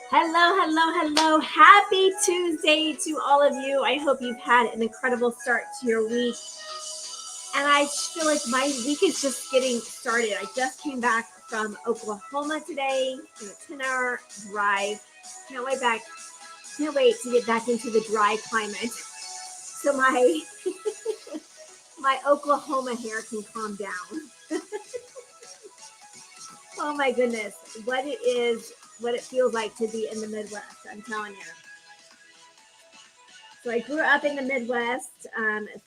Hello. Happy Tuesday to all of you. I hope you've had an incredible start to your week. And I feel like my week is just getting started. I just came back from Oklahoma today in a 10-hour drive. Can't wait to get back into the dry climate so my my Oklahoma hair can calm down. Oh my goodness, what it feels like to be in the Midwest, I'm telling you. So I grew up in the Midwest.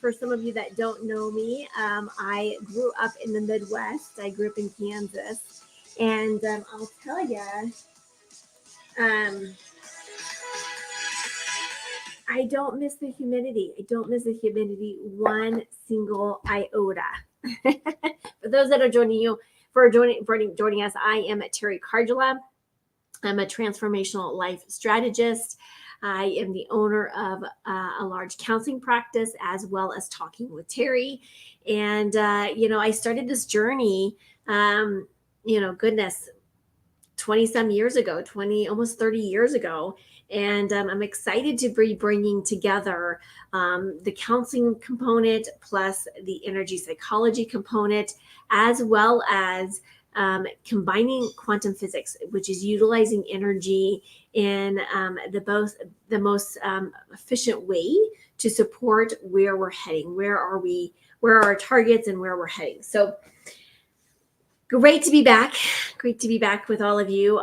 For some of you that don't know me, I grew up in the Midwest. I grew up in Kansas. And I'll tell you, I don't miss the humidity. I don't miss the humidity one single iota. For those that are joining us, I am Terry Cardula. I'm a transformational life strategist. I am the owner of a large counseling practice as well as Talking with Terry. And, I started this journey, goodness, 20 some years ago, almost 30 years ago. And I'm excited to be bringing together the counseling component plus the energy psychology component, as well as combining quantum physics, which is utilizing energy in the most efficient way to support where we're heading. Where are our targets and where we're heading? So great to be back with all of you.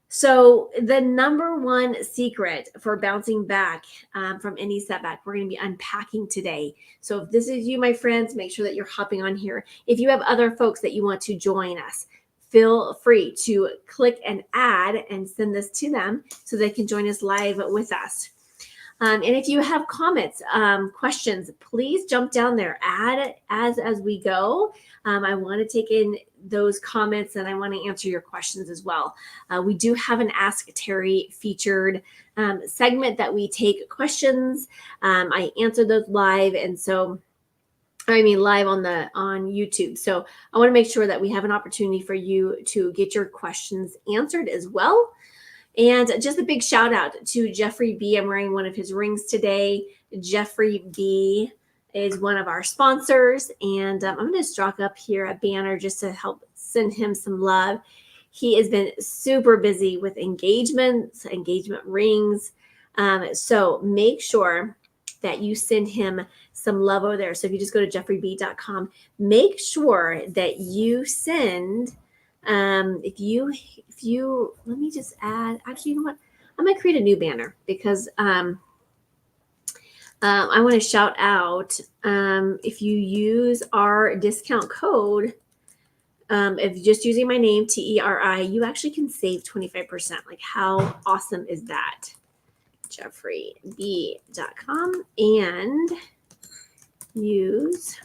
So the number one secret for bouncing back from any setback, we're going to be unpacking today. So if this is you, my friends, make sure that you're hopping on here. If you have other folks that you want to join us, feel free to click and add and send this to them so they can join us live with us. And if you have comments, questions, please jump down there, add as we go. I want to take in those comments and I want to answer your questions as well. We do have an Ask Terry featured segment that we take questions. I answer those live, and so live on YouTube. So I want to make sure that we have an opportunity for you to get your questions answered as well. And just a big shout out to Jeffrey B. I'm wearing one of his rings today. Jeffrey B. is one of our sponsors. And I'm going to stroke up here a banner just to help send him some love. He has been super busy with engagement rings. So make sure that you send him some love over there. So if you just go to jeffreyb.com, make sure that you send if you let me just add, actually, you know what? I'm going to create a new banner because I want to shout out if you use our discount code, if you're just using my name, TERI, you actually can save 25%. Like, how awesome is that? jeffreyb.com and use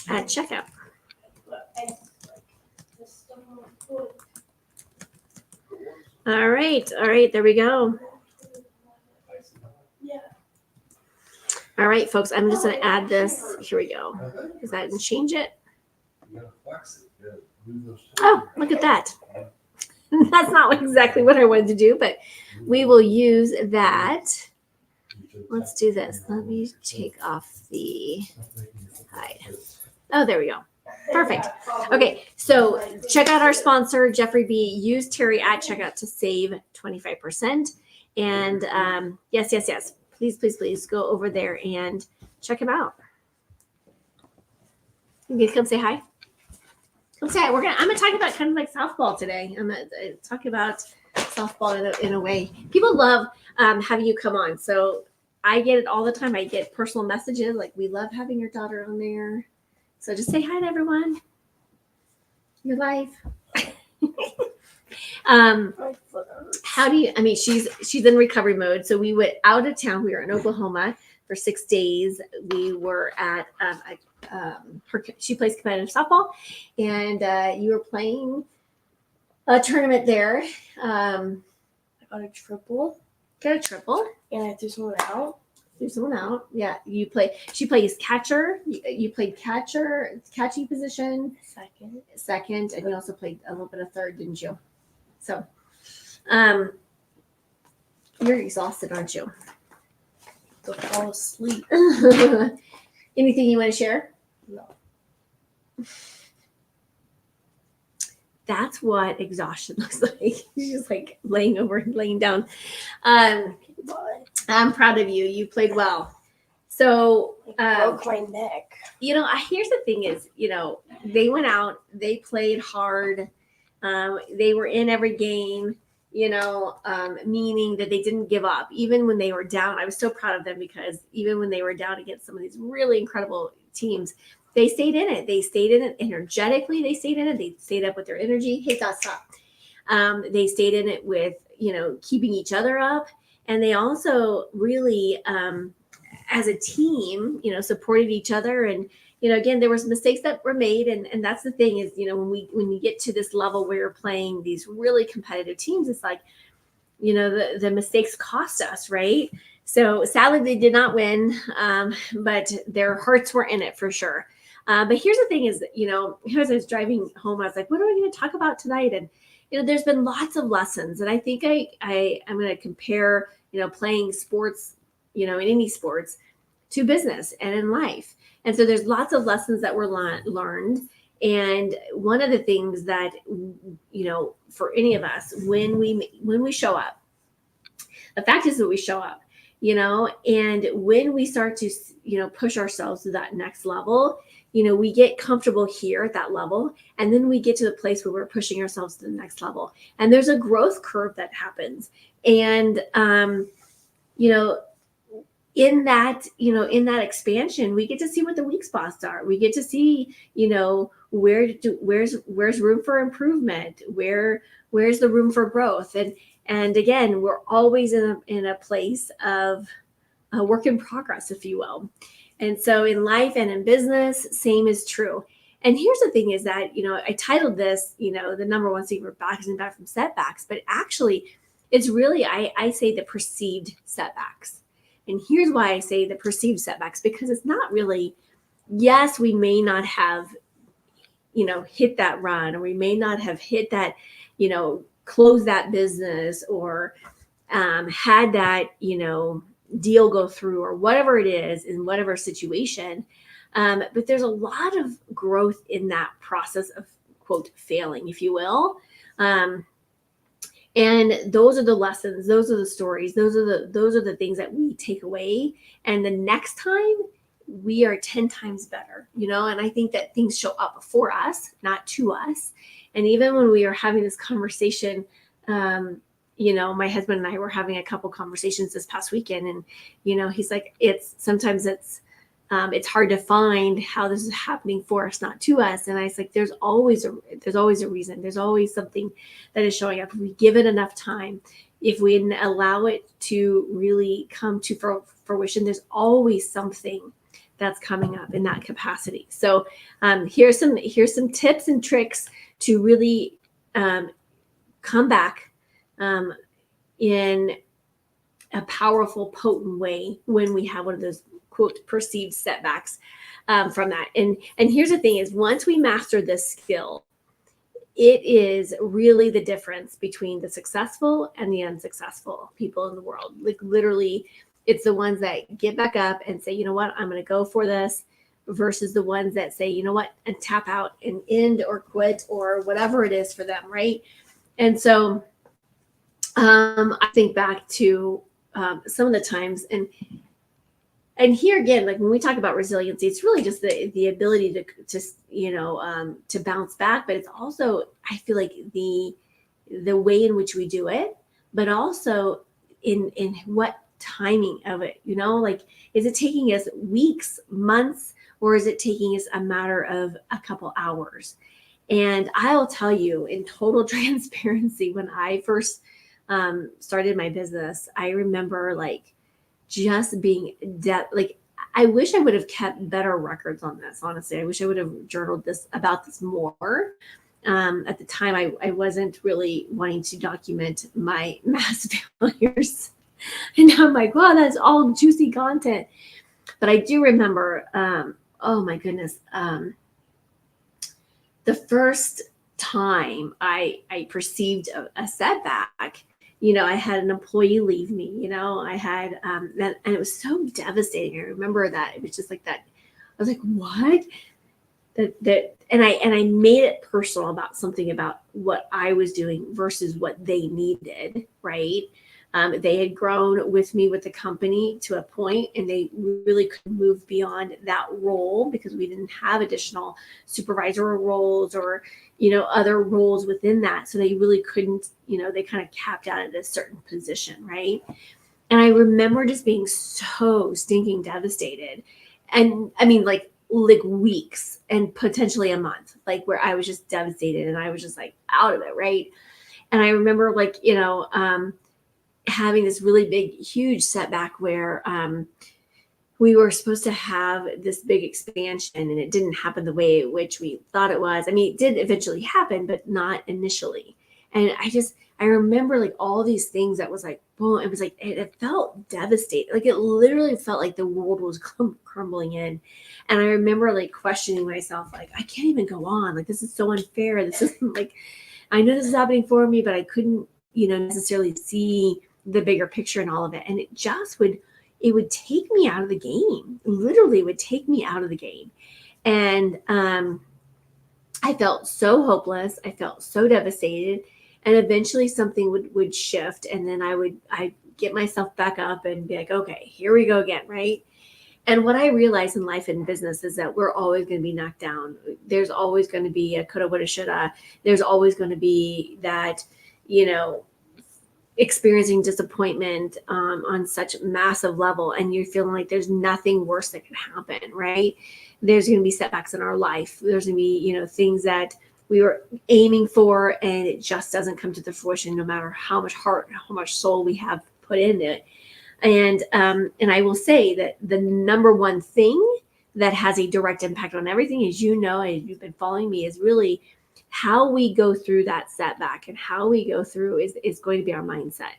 at checkout. All right, there we go. All right, folks, I'm just going to add this. Here we go. Because I didn't change it. Oh, look at that. That's not exactly what I wanted to do, but we will use that. Let's do this. Let me take off the hide. Oh, there we go. Perfect. Okay, so check out our sponsor, Jeffrey B. Use Terry at checkout to save 25%. And yes. Please go over there and check him out. You can come say hi. Come say hi. I'm gonna talk about kind of like softball today. I'm gonna talk about softball in a way. People love having you come on. So I get it all the time. I get personal messages like, we love having your daughter on there. So just say hi to everyone. You're live. She's in recovery mode. So we went out of town. We were in Oklahoma for 6 days. We were at she plays competitive softball, and you were playing a tournament there. I got a triple. Got a triple, and I threw someone out. There's someone out. Yeah, she plays catcher. You played catcher, catching position. Second, and you also played a little bit of third, didn't you? So, um, you're exhausted, aren't you? Go fall asleep. Anything you want to share? No. That's what exhaustion looks like. You're just like laying down. I'm proud of you. You played well. So, broke my neck. Here's the thing is, they went out, they played hard. They were in every game, meaning that they didn't give up. Even when they were down, I was so proud of them because even when they were down against some of these really incredible teams, they stayed in it. They stayed in it energetically. They stayed in it. They stayed up with their energy. Hey, stop. They stayed in it with, keeping each other up. And they also really, as a team, supported each other. And, again, there was mistakes that were made. And that's the thing is, when you get to this level where you're playing these really competitive teams, it's like, the mistakes cost us, right? So sadly, they did not win, but their hearts were in it for sure. But here's the thing is, as I was driving home, I was like, what are we going to talk about tonight? And, there's been lots of lessons. And I think I'm going to compare, playing sports, in any sports to business and in life. And so there's lots of lessons that were learned. And one of the things that, for any of us, when we show up, the fact is that we show up, and when we start to, push ourselves to that next level, we get comfortable here at that level. And then we get to the place where we're pushing ourselves to the next level. And there's a growth curve that happens. And, in that expansion, we get to see what the weak spots are. We get to see, where's room for improvement, where's the room for growth. And again, we're always in a place of a work in progress, if you will. And so in life and in business, same is true. And here's the thing is that, I titled this, the number one secret back from setbacks, but actually it's really, I say the perceived setbacks. And here's why I say the perceived setbacks, because it's not really, yes, we may not have, hit that run, or we may not have hit that, close that business, or had that, deal go through, or whatever it is in whatever situation. But there's a lot of growth in that process of, quote, failing, if you will. And those are the lessons, those are the stories, those are the things that we take away. And the next time we are 10 times better, and I think that things show up for us, not to us. And even when we were having this conversation, my husband and I were having a couple conversations this past weekend, and, he's like, sometimes it's hard to find how this is happening for us, not to us. And I was like, there's always a reason. There's always something that is showing up. If we give it enough time, if we allow it to really come to fruition, there's always something that's coming up in that capacity. So here's some tips and tricks to really come back in a powerful, potent way when we have one of those, quote, perceived setbacks from that. And here's the thing is, once we master this skill, it is really the difference between the successful and the unsuccessful people in the world. Like literally, it's the ones that get back up and say, you know what, I'm going to go for this, versus the ones that say, you know what, and tap out and end or quit or whatever it is for them, right? And so I think back to some of the times, and here again, like when we talk about resiliency, it's really just the ability to bounce back, but it's also, I feel like the way in which we do it, but also in what timing of it, like, is it taking us weeks, months, or is it taking us a matter of a couple hours? And I'll tell you, in total transparency, when I first started my business, I remember like just being like, I wish I would have kept better records on this. Honestly, I wish I would have journaled about this more. At the time, I wasn't really wanting to document my mass failures. And I'm like, wow, that's all juicy content. But I do remember, oh my goodness, the first time I perceived a setback, I had an employee leave me. I had that, and it was so devastating. I remember that it was just like that. I was like, what? And I made it personal about something about what I was doing versus what they needed, right? They had grown with me with the company to a point, and they really couldn't move beyond that role because we didn't have additional supervisor roles or other roles within that. So they really couldn't. They kind of capped out at a certain position, right? And I remember just being so stinking devastated. And I mean, like weeks and potentially a month, like where I was just devastated and I was just like out of it, right? And I remember having this really big, huge setback where we were supposed to have this big expansion and it didn't happen the way which we thought it was. I mean, it did eventually happen, but not initially. And I remember like all these things that was like, boom, it was like, it felt devastating. Like it literally felt like the world was crumbling in. And I remember like questioning myself, like, I can't even go on. Like, this is so unfair. This isn't like, I know this is happening for me, but I couldn't, necessarily see the bigger picture and all of it. And it would take me out of the game. Literally would take me out of the game. And I felt so hopeless. I felt so devastated. And eventually something would shift. And then I'd get myself back up and be like, okay, here we go again. Right. And what I realize in life and business is that we're always going to be knocked down. There's always going to be a coulda, woulda, shoulda. There's always going to be that, experiencing disappointment on such massive level, and you're feeling like there's nothing worse that could happen, right? There's going to be setbacks in our life. There's going to be things that we were aiming for and it just doesn't come to the fruition, no matter how much heart, how much soul we have put into it. And I will say that the number one thing that has a direct impact on everything, as as you've been following me, is really how we go through that setback, and how we go through is going to be our mindset.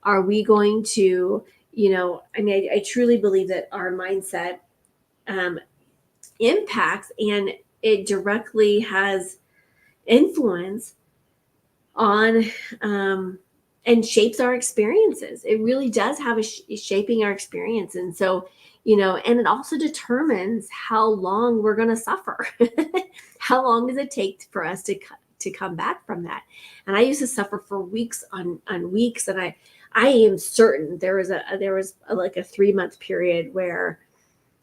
Are we going to, I truly believe that our mindset impacts, and it directly has influence on and shapes our experiences. It really does have a shaping our experience. And so, and it also determines how long we're going to suffer. How long does it take for us to come back from that? And I used to suffer for weeks on weeks. And I am certain there was like a 3-month period where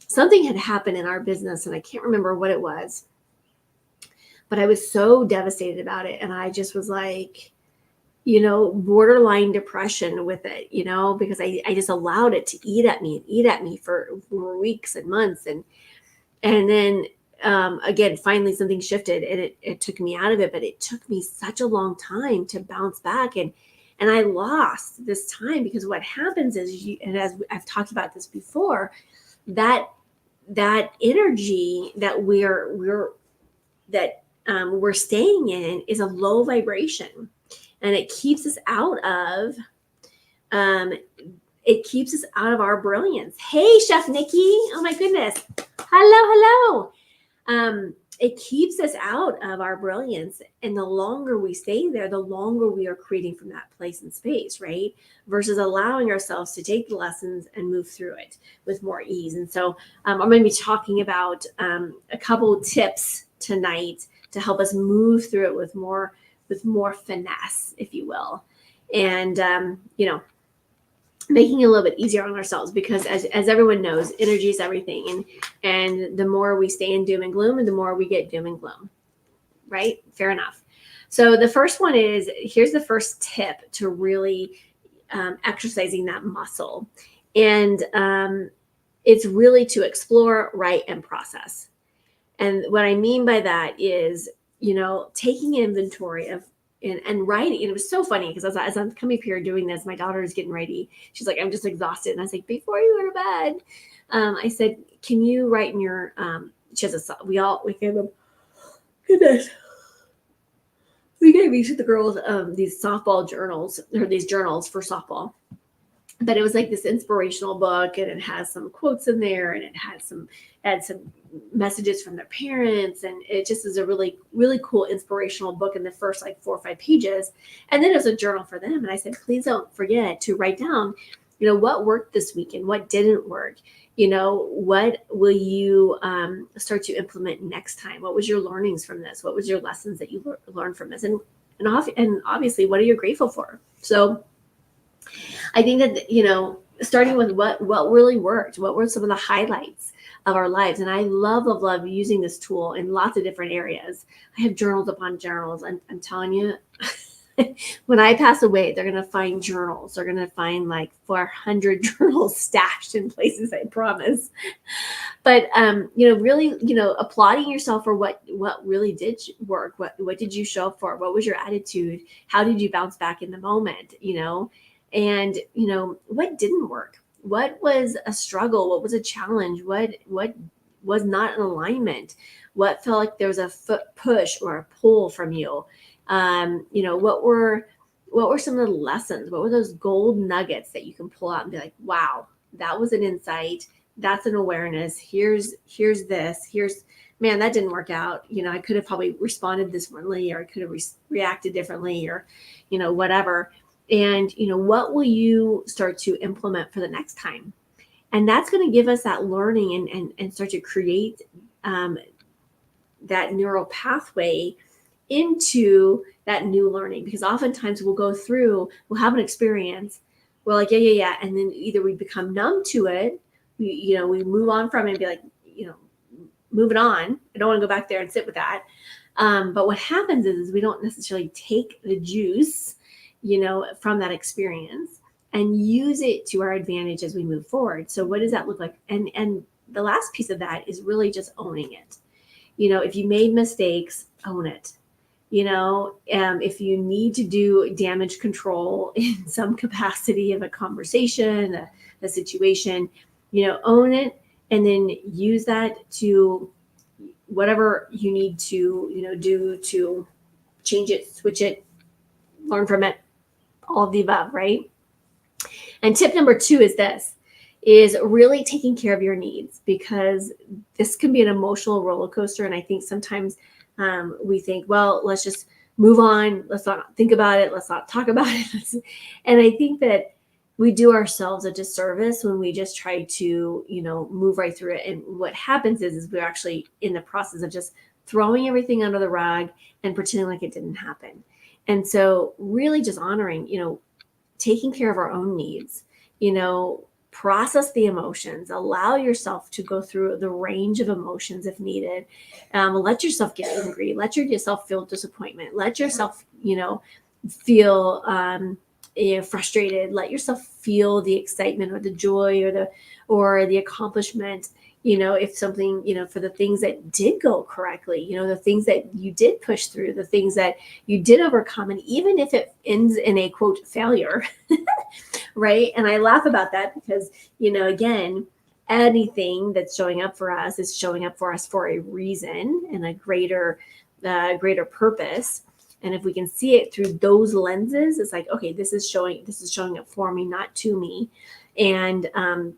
something had happened in our business, and I can't remember what it was, but I was so devastated about it. And I just was like, borderline depression with it, because I just allowed it to eat at me for weeks and months. And then again, finally something shifted, and it took me out of it, but it took me such a long time to bounce back. And I lost this time, because what happens is and as I've talked about this before, that energy that we're staying in is a low vibration, and it keeps us out of our brilliance. Hey, Chef Nikki. Oh my goodness. Hello. It keeps us out of our brilliance. And the longer we stay there, the longer we are creating from that place and space, right? Versus allowing ourselves to take the lessons and move through it with more ease. And so I'm going to be talking about a couple tips tonight to help us move through it with more finesse, if you will. And, making it a little bit easier on ourselves, because as everyone knows, energy is everything. And the more we stay in doom and gloom, and the more we get doom and gloom, right? Fair enough. So the first one is, here's the first tip to really exercising that muscle. And it's really to explore, write, and process. And what I mean by that is, taking inventory of and writing. And it was so funny, because as I'm coming up here doing this, my daughter is getting ready. She's like, I'm just exhausted. And I was like, before you go to bed, I said, can you write in your, she has we gave them, goodness. We gave each of the girls these softball journals, or these journals for softball. but it was like this inspirational book, and it has some quotes in there, and it had some messages from their parents, and it just is a really, really cool inspirational book in the first like 4 or 5 pages. And then it was a journal for them, and I said, please don't forget to write down, what worked this week and what didn't work. What will you start to implement next time? What was your learnings from this? What was your lessons that you learned from this? And obviously, what are you grateful for? So I think that, starting with what really worked, what were some of the highlights of our lives. And I love, love, love using this tool in lots of different areas. I have journals upon journals. I'm telling you, when I pass away, they're going to find journals. They're going to find like 400 journals stashed in places, I promise. But, really, applauding yourself for what really did work. What did you show up for? What was your attitude? How did you bounce back in the moment? And, what didn't work? What was a struggle? What was a challenge? What was not in alignment? What felt like there was a push or a pull from you? What were some of the lessons? What were those gold nuggets that you can pull out and be like, wow, that was an insight. That's an awareness. Here's this. Man, that didn't work out. I could have probably responded differently, or I could have reacted differently, or, whatever. And, what will you start to implement for the next time? And that's going to give us that learning and start to create that neural pathway into that new learning. Because oftentimes we'll have an experience. We're like, yeah. And then either we become numb to it, we move on from it and be like, moving on. I don't want to go back there and sit with that. But what happens is we don't necessarily take the juice, from that experience and use it to our advantage as we move forward. So what does that look like? And the last piece of that is really just owning it. If you made mistakes, own it. If you need to do damage control in some capacity of a conversation, a situation, own it, and then use that to whatever you need to, do to change it, switch it, learn from it, all of the above, right? And tip number 2 is really taking care of your needs, because this can be an emotional roller coaster. And I think sometimes we think, well, let's just move on. Let's not think about it. Let's not talk about it. And I think that we do ourselves a disservice when we just try to, move right through it. And what happens is we're actually in the process of just throwing everything under the rug and pretending like it didn't happen. And so really just honoring, taking care of our own needs, process the emotions, allow yourself to go through the range of emotions if needed. Let yourself get angry, let yourself feel disappointment, let yourself, feel frustrated, let yourself feel the excitement or the joy or the accomplishment, if something, for the things that did go correctly, the things that you did push through, the things that you did overcome. And even if it ends in a quote failure, right? And I laugh about that because, again, anything that's showing up for us is showing up for us for a reason and a greater purpose. And if we can see it through those lenses, it's like, okay, this is showing up for me, not to me. And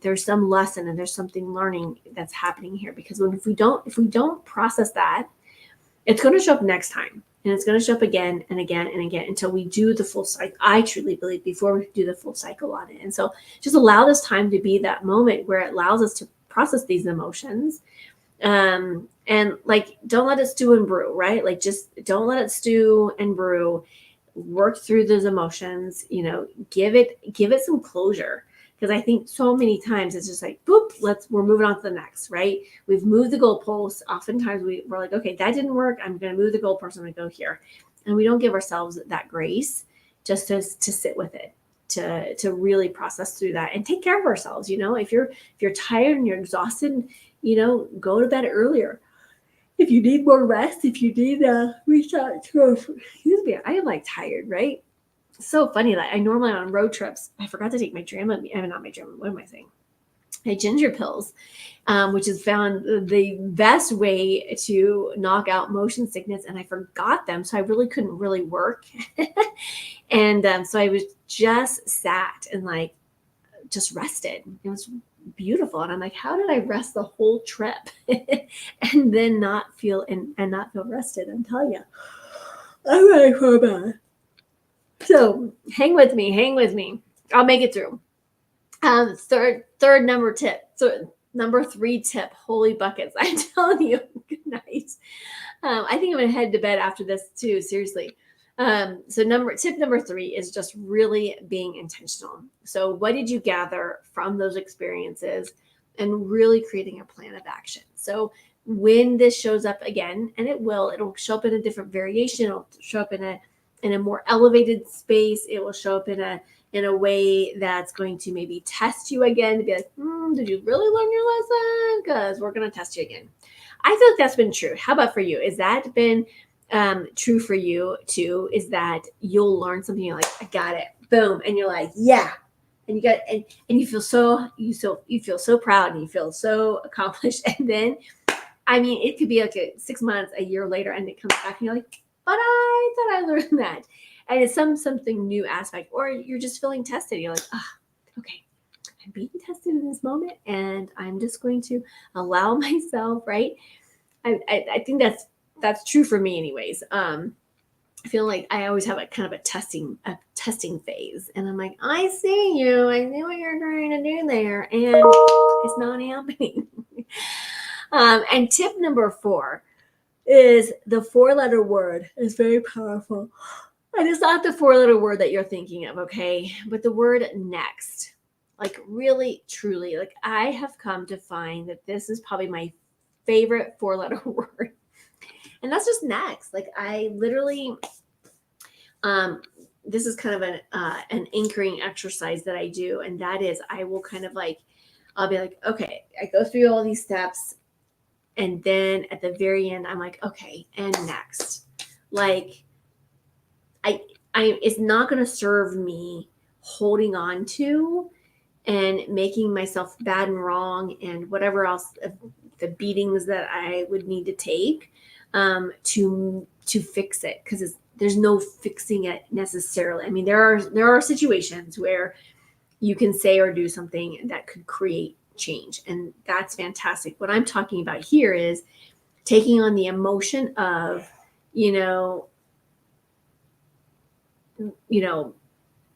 there's some lesson and there's something learning that's happening here, because if we don't process that, it's going to show up next time, and it's going to show up again and again and again until we do the full cycle. I truly believe before we do the full cycle on it. And so just allow this time to be that moment where it allows us to process these emotions. And like, don't let it stew and brew, right? Like, just don't let it stew and brew. Work through those emotions, give it some closure. Because I think so many times it's just like, boop, we're moving on to the next, right? We've moved the goalposts. Oftentimes we're like, okay, that didn't work. I'm going to move the goalpost. I'm going to go here. And we don't give ourselves that grace just to sit with it, to really process through that and take care of ourselves. If you're tired and you're exhausted, go to bed earlier. If you need more rest, if you need reach out to, excuse me, I am like tired, right? So funny that I normally on road trips, I forgot to take my Dramamine. Not my Dramamine. What am I saying? My ginger pills, which is found the best way to knock out motion sickness, and I forgot them, so I really couldn't work. And so I was just sat and like just rested. It was beautiful. And I'm like, how did I rest the whole trip and then not feel rested? I'm telling you, I'm ready for a bath. So hang with me. I'll make it through. Third number tip. So number 3 tip, holy buckets. I'm telling you, good night. I think I'm gonna head to bed after this too, seriously. So tip number 3 is just really being intentional. So what did you gather from those experiences and really creating a plan of action? So when this shows up again, and it'll show up in a different variation, it'll show up in a more elevated space, it will show up in a way that's going to maybe test you again to be like, did you really learn your lesson? Because we're going to test you again. I feel like that's been true. How about for you? Has that been true for you too? Is that you'll learn something, you're like, I got it, boom, and you're like, yeah, and you got and you feel so proud and you feel so accomplished, and then it could be like 6 months, a year later, and it comes back and you're like, but I thought I learned that, and it's something new aspect, or you're just feeling tested. You're like, okay, I'm being tested in this moment, and I'm just going to allow myself, right? I think that's true for me anyways. I feel like I always have a kind of a testing phase, and I'm like, I see you, I see what you're trying to do there, and it's not happening. And tip number 4 is the 4-letter word is very powerful. And it's not the 4-letter word that you're thinking of, okay? But the word next. Like really, truly, like I have come to find that this is probably my favorite 4-letter word. And that's just next. Like I literally, this is kind of an anchoring exercise that I do. And that is, I will kind of like, I'll be like, okay, I go through all these steps. And then at the very end, I'm like, okay, and next. Like, it's not going to serve me holding on to and making myself bad and wrong and whatever else, the beatings that I would need to take to fix it, because there's no fixing it necessarily. I mean, there are situations where you can say or do something that could create change, and that's fantastic. What I'm talking about here is taking on the emotion of,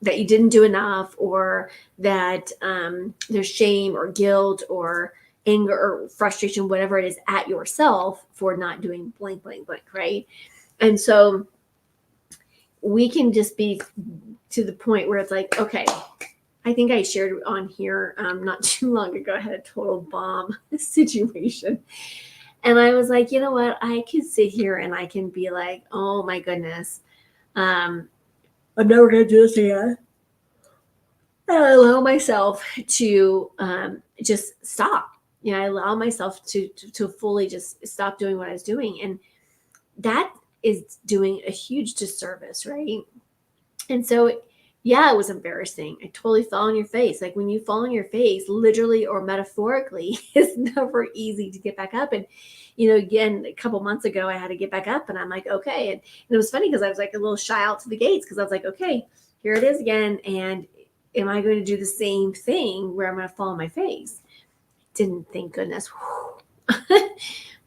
that you didn't do enough, or that there's shame or guilt or anger or frustration, whatever it is, at yourself for not doing blank, blank, blank, right? And so we can just be to the point where it's like, okay, I think I shared on here not too long ago, I had a total bomb situation. And I was like, you know what? I could sit here and I can be like, oh my goodness, I'm never going to do this again. And I allow myself to just stop. I allow myself to fully just stop doing what I was doing. And that is doing a huge disservice, right? And so, yeah, it was embarrassing. I totally fell on your face. Like when you fall on your face, literally or metaphorically, it's never easy to get back up. And, again, a couple months ago, I had to get back up, and I'm like, okay. And it was funny because I was like a little shy out to the gates, because I was like, okay, here it is again. And am I going to do the same thing where I'm going to fall on my face? Didn't, thank goodness.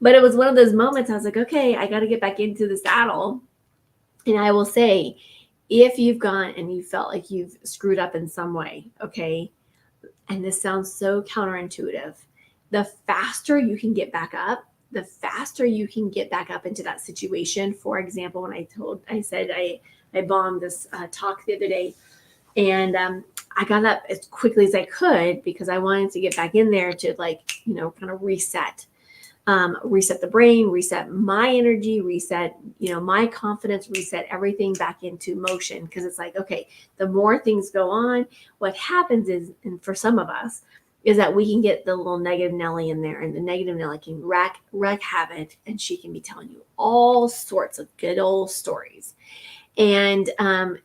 But it was one of those moments I was like, okay, I got to get back into the saddle. And I will say, if you've gone and you felt like you've screwed up in some way, okay, and this sounds so counterintuitive, the faster you can get back up, the faster you can get back up into that situation. For example, when I said I bombed this talk the other day, and I got up as quickly as I could because I wanted to get back in there to kind of reset the brain, reset my energy, reset, my confidence, reset everything back into motion. Because it's like, okay, the more things go on, what happens is, and for some of us, is that we can get the little negative Nelly in there, and the negative Nelly can wreak havoc, and she can be telling you all sorts of good old stories. And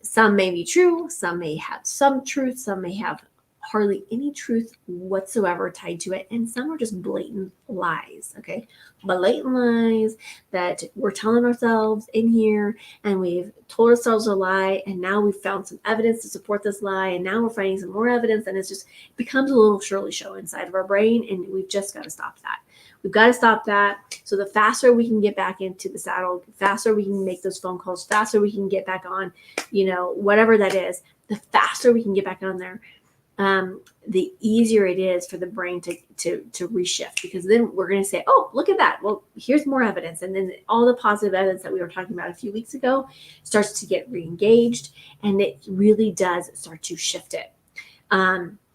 some may be true, some may have some truth, some may have hardly any truth whatsoever tied to it. And some are just blatant lies, okay? Blatant lies that we're telling ourselves in here, and we've told ourselves a lie, and now we've found some evidence to support this lie, and now we're finding some more evidence, and it becomes a little Shirley show inside of our brain, and we've just got to stop that. We've got to stop that. So the faster we can get back into the saddle, faster we can make those phone calls, faster we can get back on, whatever that is, the faster we can get back on there, the easier it is for the brain to reshift, because then we're going to say, oh, look at that. Well, here's more evidence. And then all the positive evidence that we were talking about a few weeks ago starts to get re-engaged, and it really does start to shift it.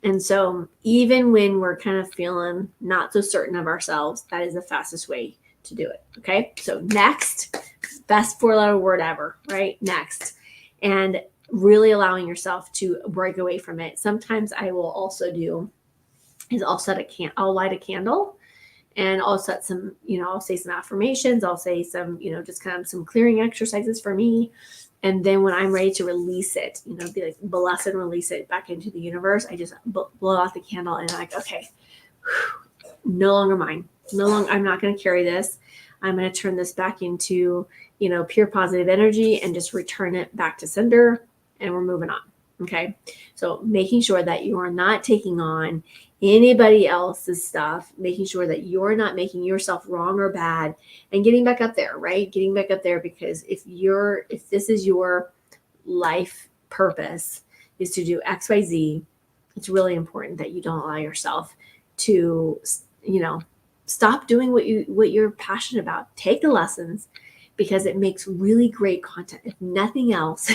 And so even when we're kind of feeling not so certain of ourselves, that is the fastest way to do it. Okay. So next, best 4-letter word ever, right? Next. And really allowing yourself to break away from it. Sometimes I will also do is I'll light a candle, and I'll set some, I'll say some affirmations. I'll say some, just kind of some clearing exercises for me. And then when I'm ready to release it, be like, bless and release it back into the universe, I just blow out the candle, and I'm like, okay, no longer mine. I'm not going to carry this. I'm going to turn this back into, pure positive energy, and just return it back to sender, and we're moving on. Okay. So making sure that you are not taking on anybody else's stuff, making sure that you're not making yourself wrong or bad, and getting back up there, right? Getting back up there, because if this is your life purpose is to do XYZ, it's really important that you don't allow yourself to, stop doing what you're passionate about. Take the lessons, because it makes really great content. If nothing else,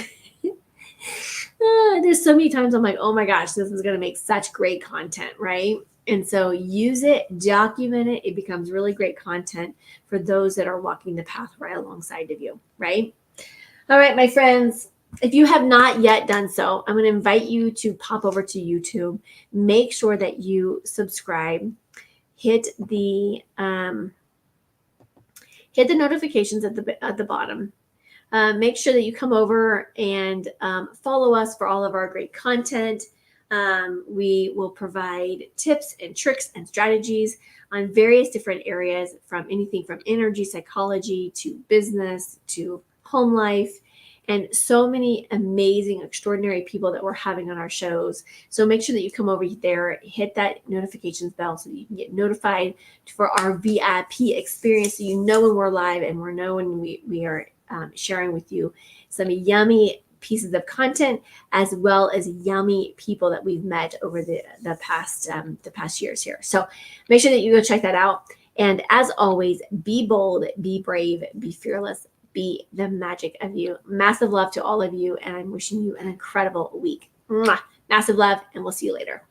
there's so many times I'm like, oh my gosh, this is going to make such great content, right? And so use it, document it. It becomes really great content for those that are walking the path right alongside of you, right? All right, my friends, if you have not yet done so, I'm going to invite you to pop over to YouTube. Make sure that you subscribe. Hit the notifications at the bottom. Make sure that you come over and follow us for all of our great content. We will provide tips and tricks and strategies on various different areas, from anything from energy psychology to business to home life, and so many amazing, extraordinary people that we're having on our shows. So make sure that you come over there, hit that notifications bell so that you can get notified for our VIP experience, so you know when we're live, and we know when we are sharing with you some yummy pieces of content, as well as yummy people that we've met over the past years here. So make sure that you go check that out. And as always, be bold, be brave, be fearless, be the magic of you. Massive love to all of you, and I'm wishing you an incredible week. Mwah! Massive love, and we'll see you later.